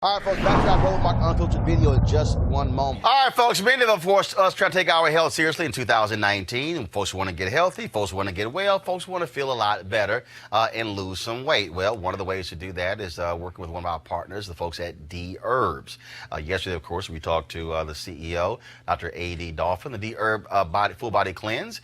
All right, folks, back to our Roland Mark Unfiltered video in just one moment. All right, folks, many of them forced us trying to take our health seriously in 2019. Folks want to get healthy, folks want to get well, folks want to feel a lot better and lose some weight. Well, one of the ways to do that is working with one of our partners, the folks at D Herbs. Yesterday, of course, we talked to the CEO, Dr. A.D. Dolphin. The D Herb Full Body Cleanse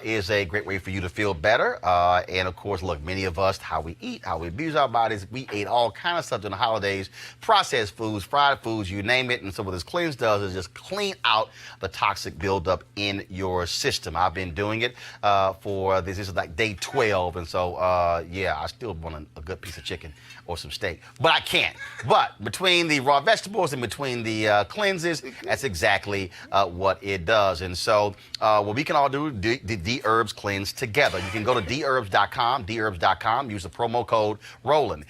is a great way for you to feel better. And, of course, look, many of us, how we eat, how we abuse our bodies, we ate all kinds of stuff during the holidays, processed foods, fried foods, you name it. And so what this cleanse does is just clean out the toxic buildup in your system. I've been doing it for this is like day 12. And so, yeah, I still want a good piece of chicken or some steak, but I can't. But between the raw vegetables and between the cleanses, that's exactly what it does. And so what we can all do, the D Herbs cleanse together. You can go to dherbs.com, use the promo code Roland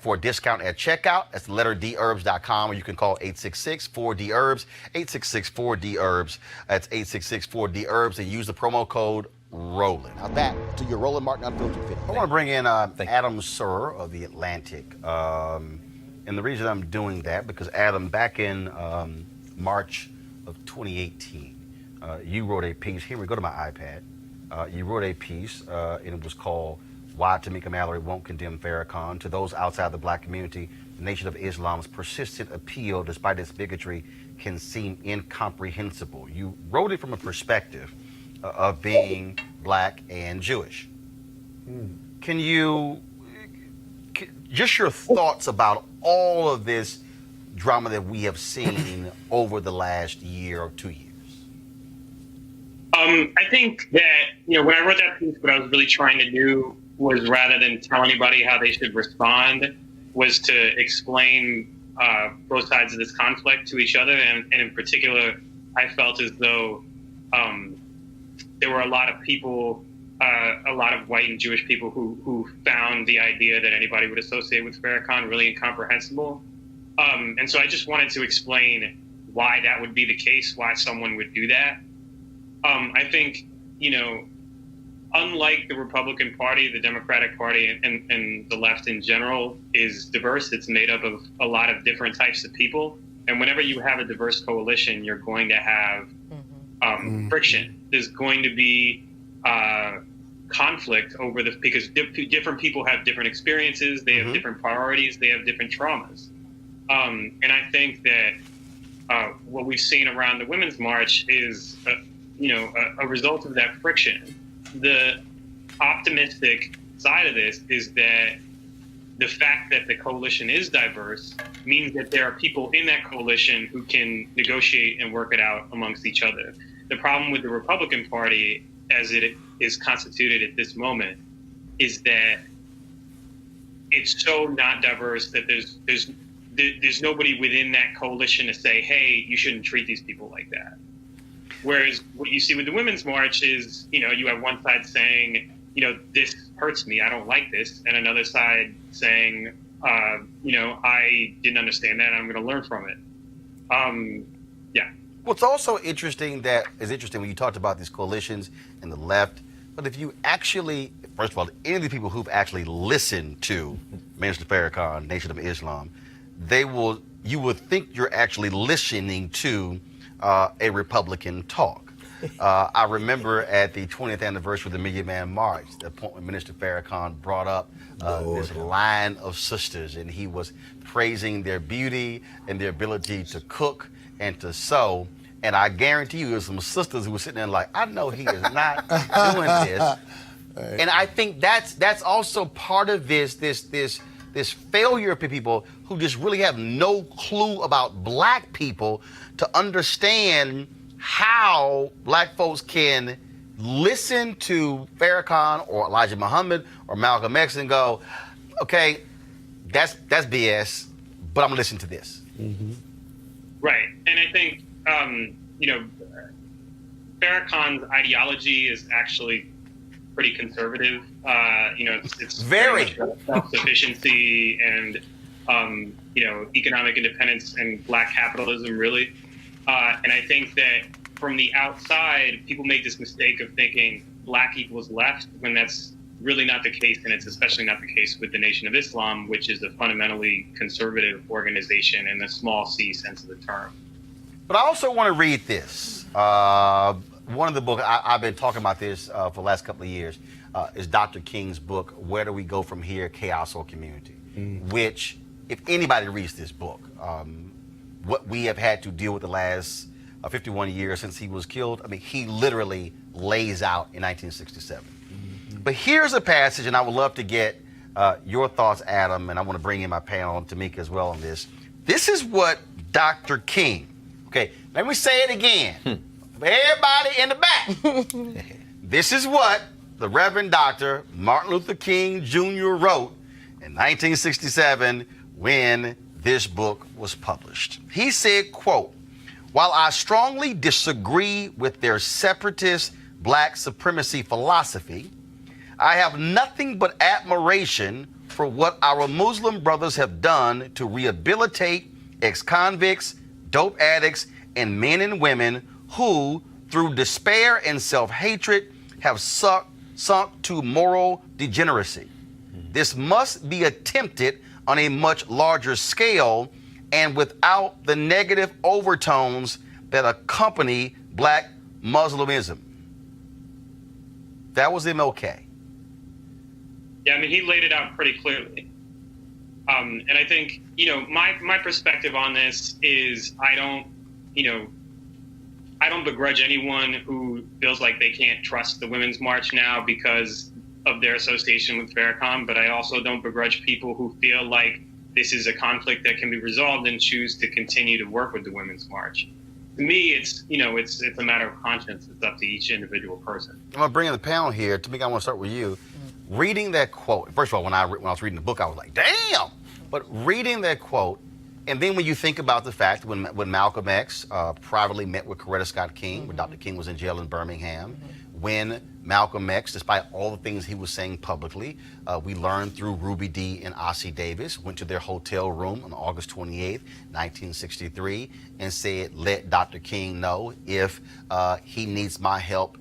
for a discount at checkout. That's the letter dherbs.com, or you can call 866-4D-HERBS, 866-4D-HERBS. That's 866-4D-HERBS, and use the promo code Roland. Now back to your Roland Martin Unfiltered video. I want to bring in Adam Sir of The Atlantic. And the reason I'm doing that, because Adam, back in March of 2018, you wrote a piece. Here we go to my iPad. You wrote a piece, and it was called "Why Tamika Mallory Won't Condemn Farrakhan." To those outside the black community, the Nation of Islam's persistent appeal, despite its bigotry, can seem incomprehensible. You wrote it from a perspective of being black and Jewish. Can you, just your thoughts about all of this drama that we have seen over the last year or 2 years? I think that, when I wrote that piece, what I was really trying to do was, rather than tell anybody how they should respond, was to explain both sides of this conflict to each other. And in particular, I felt as though there were a lot of people, a lot of white and Jewish people who found the idea that anybody would associate with Farrakhan really incomprehensible. And so I just wanted to explain why that would be the case, why someone would do that. I think, unlike the Republican Party, the Democratic Party and the left in general is diverse. It's made up of a lot of different types of people. And whenever you have a diverse coalition, you're going to have friction. There's going to be conflict over because different people have different experiences. They have different priorities. They have different traumas. And I think that what we've seen around the Women's March is, a result of that friction. The optimistic side of this is that the fact that the coalition is diverse means that there are people in that coalition who can negotiate and work it out amongst each other. The problem with the Republican Party, as it is constituted at this moment, is that it's so not diverse that there's nobody within that coalition to say, hey, you shouldn't treat these people like that. Whereas what you see with the Women's March is, you have one side saying, this hurts me, I don't like this, and another side saying, I didn't understand that, and I'm going to learn from it. Yeah. What's also interesting when you talked about these coalitions and the left, but if you actually, first of all, any of the people who've actually listened to Minister Farrakhan, Nation of Islam, you would think you're actually listening to a Republican talk. I remember at the 20th anniversary of the Million Man March, the point when Minister Farrakhan brought up this line of sisters, and he was praising their beauty and their ability to cook and to sew. And I guarantee you there's some sisters who were sitting there like, I know he is not doing this. Right. And I think that's also part of this failure of people who just really have no clue about black people to understand how black folks can listen to Farrakhan or Elijah Muhammad or Malcolm X and go, okay, that's BS, but I'm gonna listen to this. Right, and I think Farrakhan's ideology is actually pretty conservative. It's very self-sufficiency and economic independence and black capitalism, really. And I think that from the outside, people make this mistake of thinking black equals left when that's really not the case, and it's especially not the case with the Nation of Islam, which is a fundamentally conservative organization in the small c sense of the term. But I also want to read this. One of the books, I've been talking about this for the last couple of years, is Dr. King's book, Where Do We Go From Here, Chaos or Community? Which, if anybody reads this book, what we have had to deal with the last 51 years since he was killed, I mean, he literally lays out in 1967. But here's a passage, and I would love to get your thoughts, Adam, and I want to bring in my panel, Tamika, as well on this. This is what Dr. King, okay, let me say it again. Everybody in the back. This is what the Reverend Dr. Martin Luther King Jr. wrote in 1967 when this book was published. He said, quote, "While I strongly disagree with their separatist black supremacy philosophy, I have nothing but admiration for what our Muslim brothers have done to rehabilitate ex-convicts, dope addicts, and men and women who, through despair and self-hatred, have sunk to moral degeneracy. This must be attempted on a much larger scale and without the negative overtones that accompany black Muslimism." That was MLK. Yeah, I mean, he laid it out pretty clearly. And I think, my perspective on this is I don't begrudge anyone who feels like they can't trust the Women's March now because of their association with Farrakhan, but I also don't begrudge people who feel like this is a conflict that can be resolved and choose to continue to work with the Women's March. To me, it's a matter of conscience. It's up to each individual person. I'm going to bring in the panel here. Tamika, I want to start with you. Reading that quote, first of all, when I was reading the book, I was like, damn! But reading that quote, and then when you think about the fact when Malcolm X privately met with Coretta Scott King, when Dr. King was in jail in Birmingham, when Malcolm X, despite all the things he was saying publicly, we learned through Ruby Dee and Ossie Davis, went to their hotel room on August 28th, 1963, and said, "Let Dr. King know if he needs my help.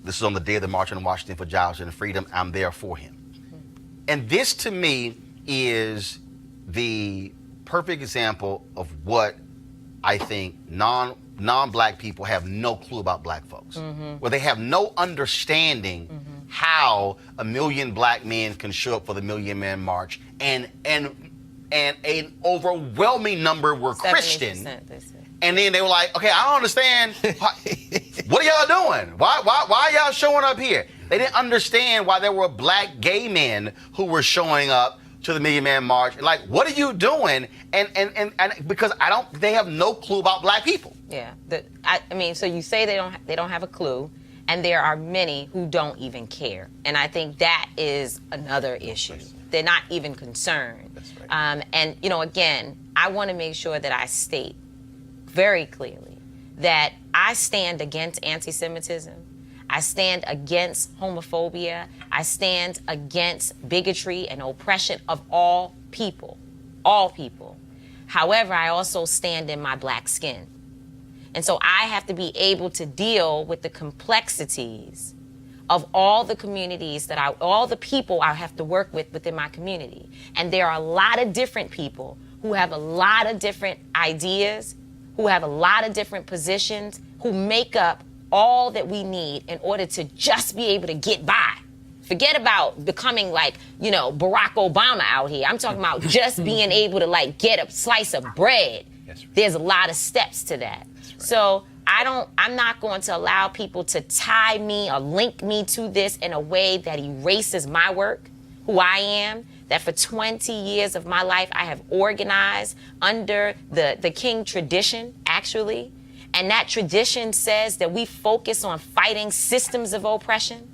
This is on the day of the March on Washington for Jobs and Freedom. I'm there for him." And this, to me, is the perfect example of what I think non-black people have no clue about black folks, where they have no understanding how a million black men can show up for the Million Man March, and an overwhelming number were Christian. And then they were like, okay, I don't understand. What are y'all doing? Why are y'all showing up here? They didn't understand why there were black gay men who were showing up to the Million Man March. Like, what are you doing? And because they have no clue about black people. Yeah. I mean, so you say they don't have a clue, and there are many who don't even care. And I think that is another issue. They're not even concerned. That's right. And, again, I want to make sure that I state very clearly that I stand against anti-Semitism. I stand against homophobia. I stand against bigotry and oppression of all people. All people. However, I also stand in my black skin. And so I have to be able to deal with the complexities of all the communities all the people I have to work with within my community. And there are a lot of different people who have a lot of different ideas, who have a lot of different positions, who make up all that we need in order to just be able to get by. Forget about becoming like, Barack Obama out here. I'm talking about just being able to get a slice of bread. Right. There's a lot of steps to that. Right. So I'm not going to allow people to tie me or link me to this in a way that erases my work, who I am, that for 20 years of my life I have organized under the King tradition, actually. And that tradition says that we focus on fighting systems of oppression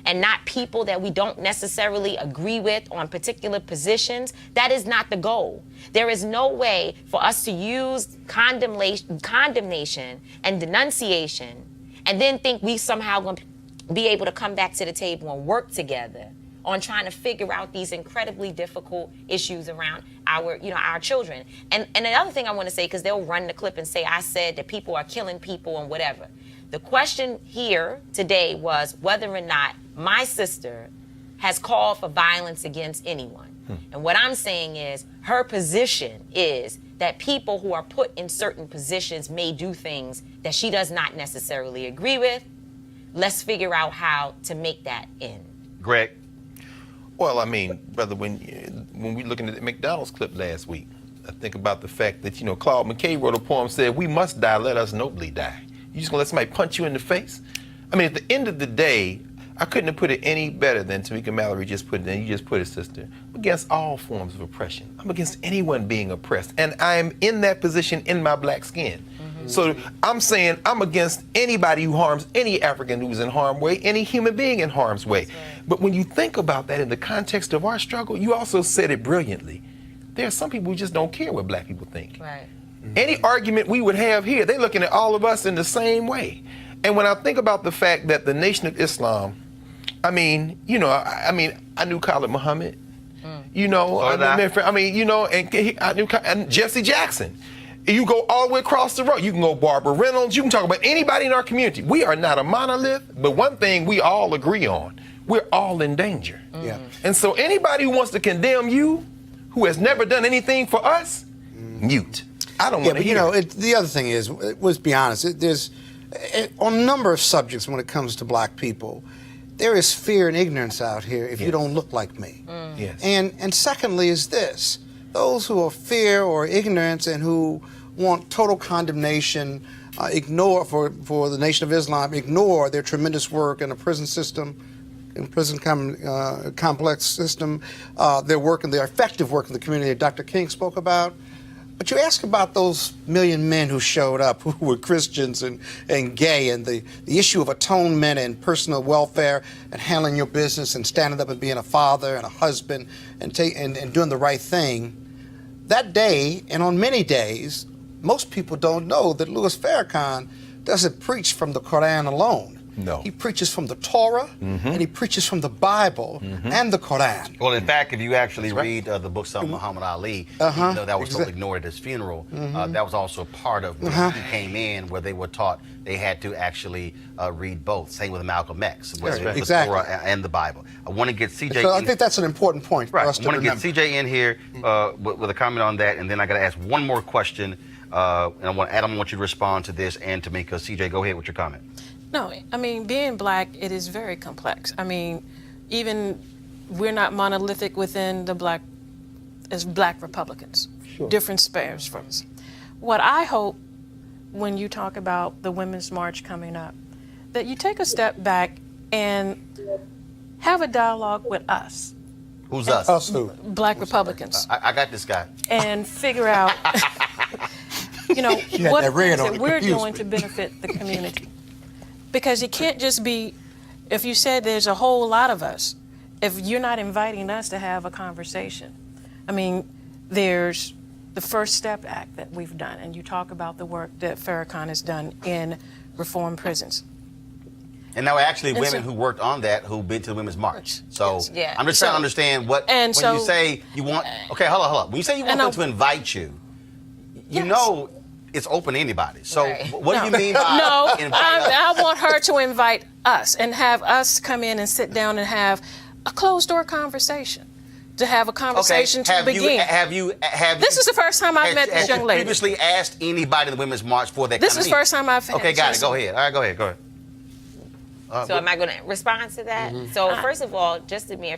and not people that we don't necessarily agree with on particular positions. That is not the goal. There is no way for us to use condemnation and denunciation and then think we somehow going to be able to come back to the table and work together on trying to figure out these incredibly difficult issues around our children. And the other thing I want to say, because they'll run the clip and say I said that people are killing people and whatever. The question here today was whether or not my sister has called for violence against anyone. And what I'm saying is her position is that people who are put in certain positions may do things that she does not necessarily agree with. Let's figure out how to make that end. Greg? Well, I mean, brother, when we looking at the McDonald's clip last week, I think about the fact that, Claude McKay wrote a poem, said, "We must die, let us nobly die." You just gonna let somebody punch you in the face? I mean, at the end of the day, I couldn't have put it any better than Tamika Mallory just put it, and you just put it, sister. I'm against all forms of oppression. I'm against anyone being oppressed. And I am in that position in my black skin. So I'm saying I'm against anybody who harms any African who's in harm's way, any human being in harm's way. But when you think about that in the context of our struggle, you also said it brilliantly. There are some people who just don't care what black people think. Right. Any argument we would have here, they're looking at all of us in the same way. And when I think about the fact that the Nation of Islam, I mean, I knew Khalid Muhammad, and Jesse Jackson. You go all the way across the road. You can go Barbara Reynolds. You can talk about anybody in our community. We are not a monolith, but one thing we all agree on, we're all in danger. Yeah. And so anybody who wants to condemn you, who has never done anything for us, mute. I don't want to hear it. The other thing is, let's be honest, there's on a number of subjects when it comes to black people, there is fear and ignorance out here if you don't look like me. Yes. And secondly is this, those who are fear or ignorance and who want total condemnation, ignore for the Nation of Islam, ignore their tremendous work in the prison system, in prison complex system, their work and their effective work in the community that Dr. King spoke about. But you ask about those million men who showed up, who were Christians and gay, and the issue of atonement and personal welfare and handling your business and standing up and being a father and a husband and doing the right thing. That day, and on many days, most people don't know that Louis Farrakhan doesn't preach from the Quran alone. No. He preaches from the Torah, and he preaches from the Bible and the Quran. Well, in fact, if you actually read the books of Muhammad Ali, even though that was totally ignored at his funeral, that was also part of when he came in, where they were taught they had to actually read both. Same with Malcolm X, with the Torah and the Bible. I want to get CJ So I think that's an important point for us to remember. I want to get CJ in here with a comment on that, and then I got to ask one more question, and Adam, I want you to respond to this, and Tamika. CJ, go ahead with your comment. No, I mean, being black, it is very complex. I mean, even we're not monolithic within the black Republicans. Sure. Different spheres from us. What I hope when you talk about the Women's March coming up, that you take a step back and have a dialogue with us. Who's us? Us who? Black Republicans. I got this guy. And figure out, what things that we're doing to benefit the community. Because it can't just be, if you said there's a whole lot of us, if you're not inviting us to have a conversation. I mean, there's the First Step Act that we've done, and you talk about the work that Farrakhan has done in reform prisons. And there were actually women who worked on that who've been to the Women's March. So I'm just trying to understand when you say you want, okay, hold on. When you say you want them to invite you, you know it's open to anybody. So what do you mean by invite us? I want her to invite us and have us come in and sit down and have a closed-door conversation. To have a conversation to begin. This is the first time I've met this young lady. Have you previously asked anybody in the Women's March for that This is the first time I've had. Okay, got it. Go ahead. All right, go ahead. So am I going to respond to that? So first of all, just to be